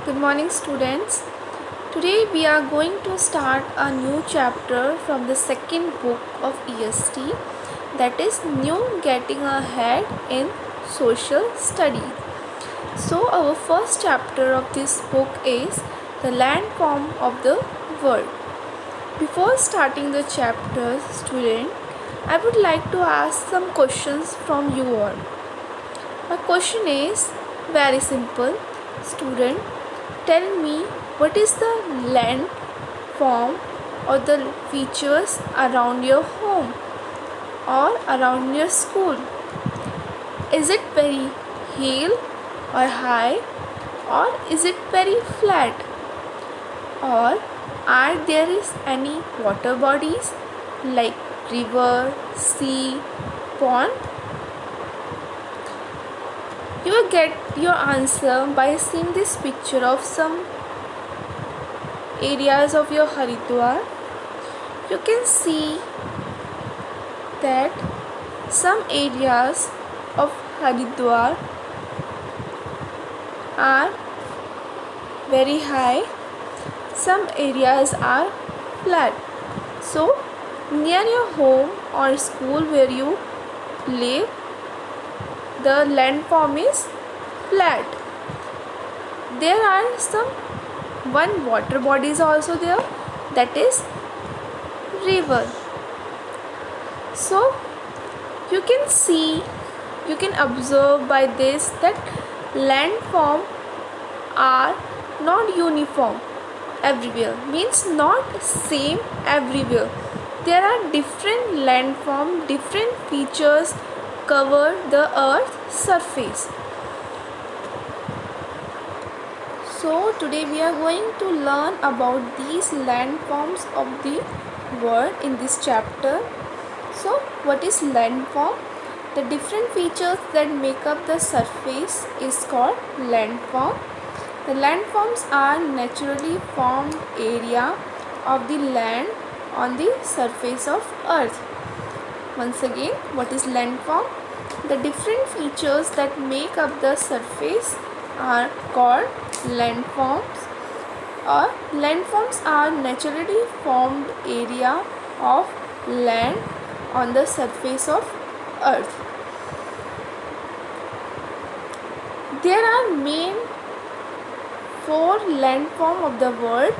Good morning, students. Today we are going to start a new chapter from the second book of EST, that is New Getting Ahead in Social Studies. So our first chapter of this book is the landform of the world. Before starting the chapter, student, I would like to ask some questions from you all. My question is very simple. Student, tell me what is the land form or the features around your home or around your school. Is it very hill or high, or is it very flat, or are there is any water bodies like river, sea, pond? You will get your answer by seeing this picture of some areas of your Haridwar. You can see that some areas of Haridwar are very high, some areas are flat. So near your home or school where you live, the landform is flat. There are some one water body is also there, that is river. So you can see, you can observe by this that landform are not uniform everywhere, means not same everywhere. There are different landform, different features cover the earth's surface. So today we are going to learn about these landforms of the world in this chapter. So what is landform? The different features that make up the surface is called landform. The landforms are naturally formed area of the land on the surface of earth. Once again, what is landform? The different features that make up the surface are called landforms, or landforms are naturally formed area of land on the surface of earth. There are main 4 landform of the world.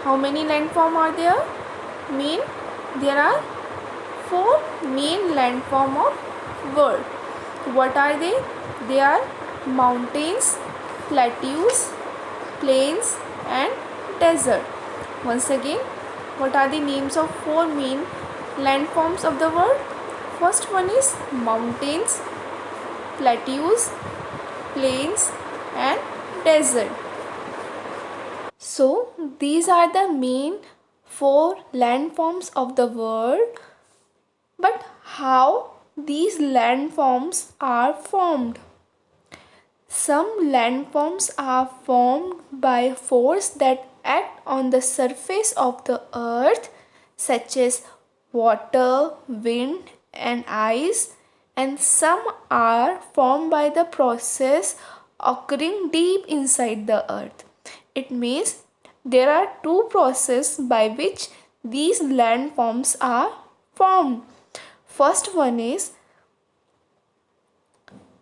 How many landform are there? There are 4 main landform of world. What are they? They are mountains, plateaus, plains and desert. Once again, what are the names of 4 main landforms of the world? First one is mountains, plateaus, plains and desert. So these are the main 4 landforms of the world. But how these landforms are formed? Some landforms are formed by force that act on the surface of the earth, such as water, wind and ice, and some are formed by the process occurring deep inside the earth. It means there are 2 processes by which these landforms are formed. First one is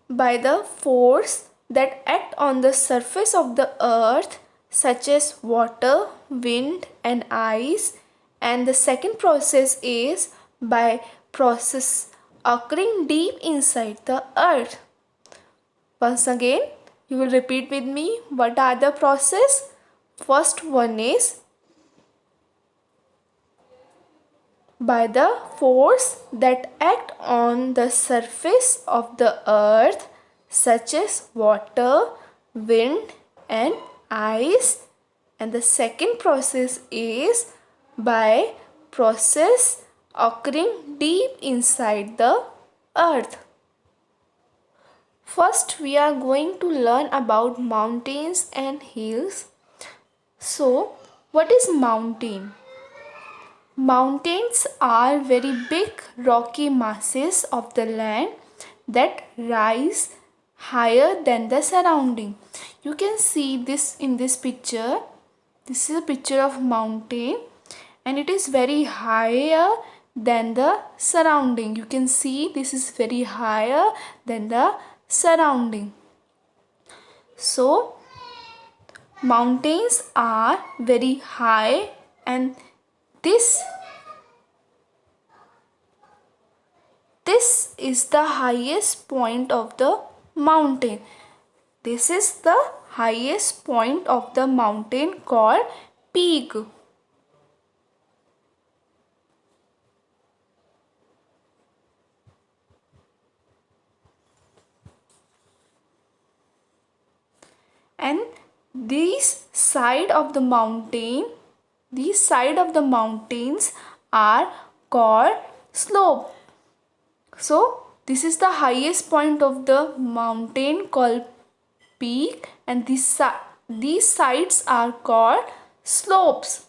by the force that act on the surface of the earth, such as water, wind and ice, and the second process is by process occurring deep inside the earth. Once again, you will repeat with me what are the process. First one is by the force that act on the surface of the earth, such as water, wind and ice, and the second process is by process occurring deep inside the earth. First we are going to learn about mountains and hills. So what is mountain? Mountains are very big rocky masses of the land that rise higher than the surrounding. You can see this in this picture. This is a picture of mountain and it is very higher than the surrounding. You can see this is very higher than the surrounding. So mountains are very high and this is the highest point of the mountain. This is the highest point of the mountain called peak. And these side of the mountains are called slope. So this is the highest point of the mountain called peak and these sides are called slopes.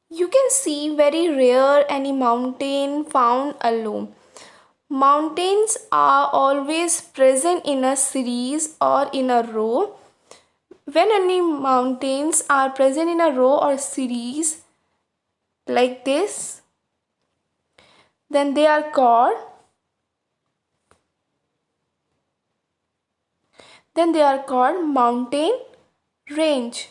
You can see very rare any mountain found alone. Mountains are always present in a series or in a row. When any mountains are present in a row or series like this, then they are called mountain range.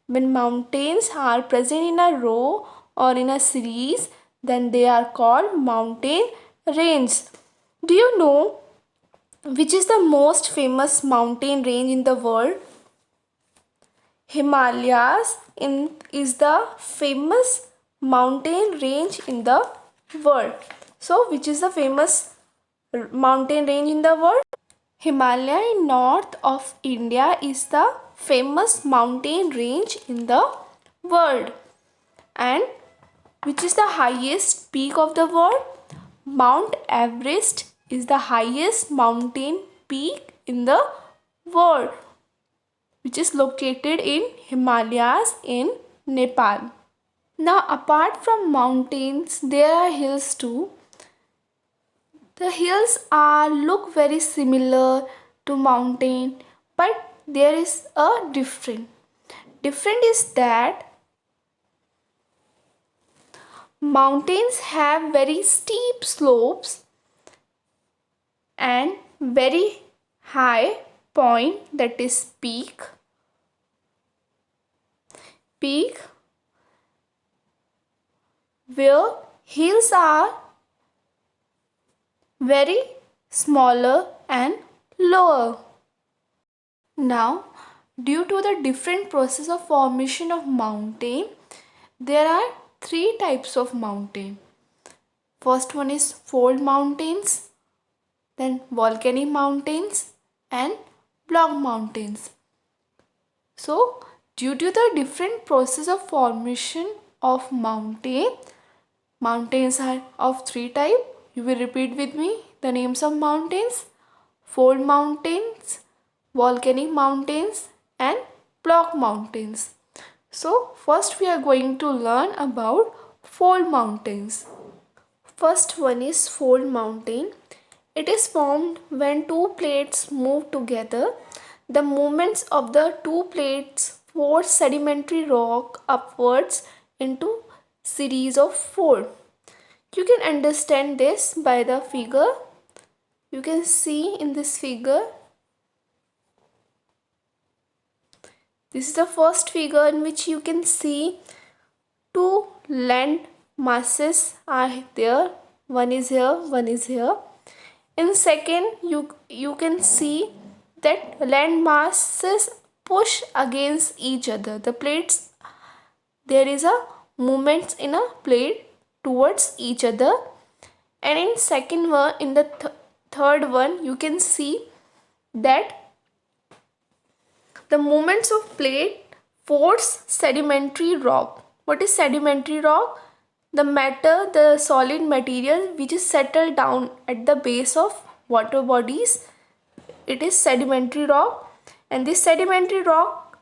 When mountains are present in a row or in a series, then they are called mountain range. Do you know which is the most famous mountain range in the world? Himalayas is the famous mountain range in the world. So which is the famous mountain range in the world? Himalaya in north of India is the famous mountain range in the world. And which is the highest peak of the world? Mount Everest is the highest mountain peak in the world, which is located in Himalayas in Nepal. Now apart from mountains, there are hills too. The hills look very similar to mountain, but there is a difference. Different is that mountains have very steep slopes and very high point, that is peak, where hills are very smaller and lower. Now, due to the different process of formation of mountain, there are three types of mountain. First one is fold mountains, then volcanic mountains and block mountains. So, due to the different process of formation of mountains are of three types. You will repeat with me the names of mountains: fold mountains, volcanic mountains and block mountains. So first we are going to learn about fold mountains. First one is fold mountain. It is formed when two plates move together. The movements of the two plates force sedimentary rock upwards into series of fold. You can understand this by the figure. You can see in this figure. This is the first figure in which you can see two land masses are there. One is here, one is here. In second, you can see that land masses push against each other. The plates, there is a movement in a plate towards each other. And in second one, in the third one, you can see that the movements of plate force sedimentary rock. What is sedimentary rock? The matter, the solid material which is settled down at the base of water bodies. It is sedimentary rock, and this sedimentary rock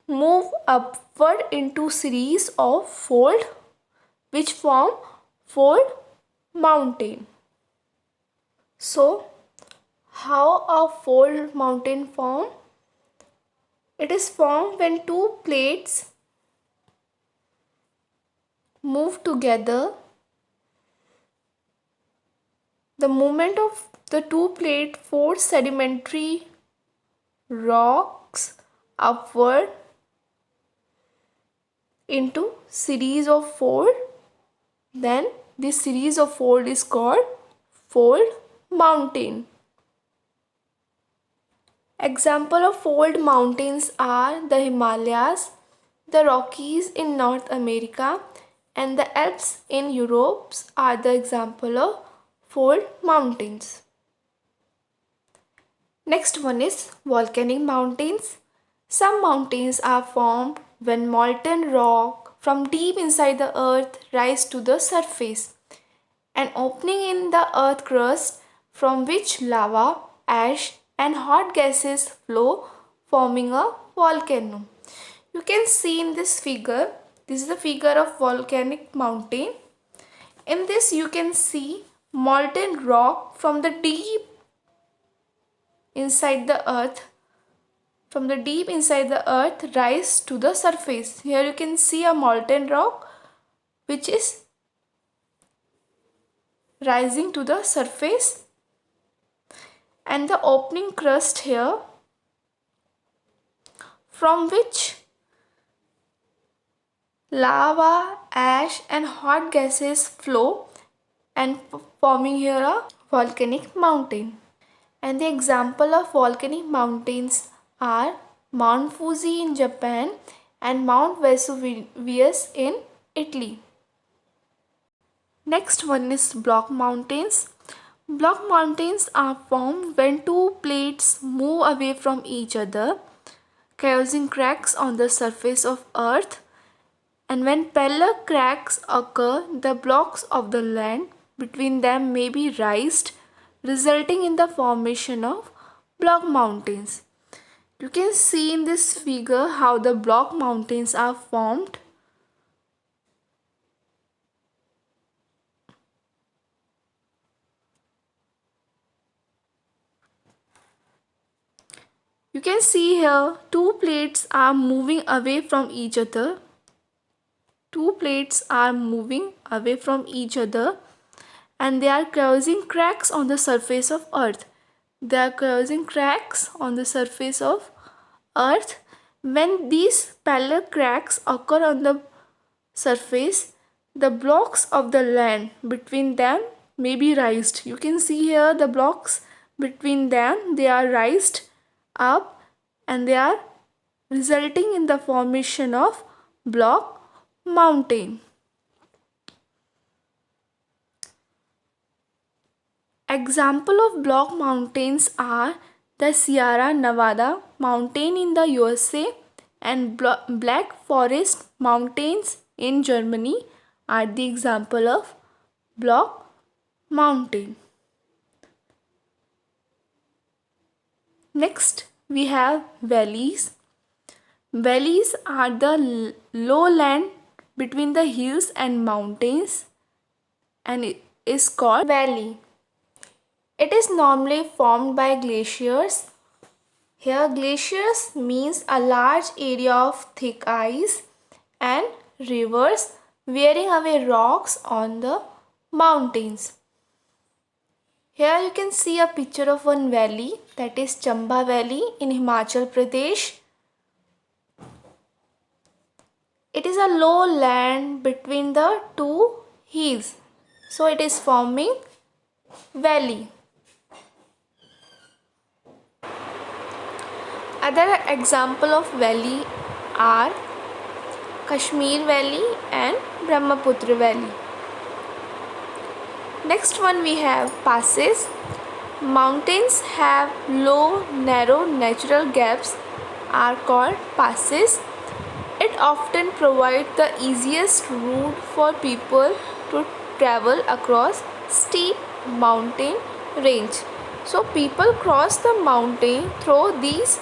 move upward into series of fold which form fold mountain. So, how a fold mountain form? It is formed when two plates move together. The movement of the two plates force sedimentary rocks upward into series of fold. Then this series of fold is called fold mountain. Example of fold mountains are the Himalayas, the Rockies in North America, and the Alps in Europe are the example of fold mountains. Next one is volcanic mountains. Some mountains are formed when molten rock from deep inside the earth rise to the surface. An opening in the earth crust from which lava, ash and hot gases flow, forming a volcano. You can see in this figure, this is the figure of volcanic mountain. In this you can see molten rock from the deep inside the earth, rise to the surface. Here you can see a molten rock which is rising to the surface, and the opening crust here from which lava, ash and hot gases flow and forming here a volcanic mountain. And the example of volcanic mountains are Mount Fuji in Japan and Mount Vesuvius in Italy. Next one is block mountains. Block mountains are formed when two plates move away from each other, causing cracks on the surface of earth. And when parallel cracks occur, the blocks of the land between them may be raised, resulting in the formation of block mountains. You can see in this figure how the block mountains are formed. You can see here two plates are moving away from each other. And they are causing cracks on the surface of earth. When these parallel cracks occur on the surface, the blocks of the land between them may be raised. You can see here the blocks between them, they are raised up and they are resulting in the formation of block mountain. Example of block mountains are the Sierra Nevada mountain in the USA and Black Forest mountains in Germany are the example of block mountain. Next we have valleys. Valleys are the lowland between the hills and mountains and it is called valley. It is normally formed by glaciers. Here glaciers means a large area of thick ice and rivers wearing away rocks on the mountains. Here you can see a picture of one valley, that is Chamba Valley in Himachal Pradesh. It is a low land between the two hills, so it is forming valley. Other example of valley are Kashmir Valley and Brahmaputra Valley. Next one we have passes. Mountains have low, narrow natural gaps are called passes. It often provides the easiest route for people to travel across steep mountain range. So people cross the mountain through these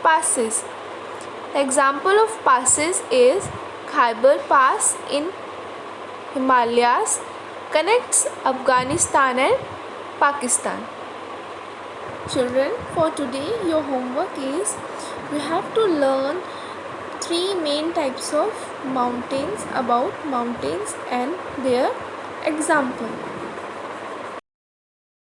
passes. The example of passes is Khyber Pass in Himalayas, connects Afghanistan and Pakistan. Children, for today your homework is you have to learn three main types of mountains, about mountains and their example.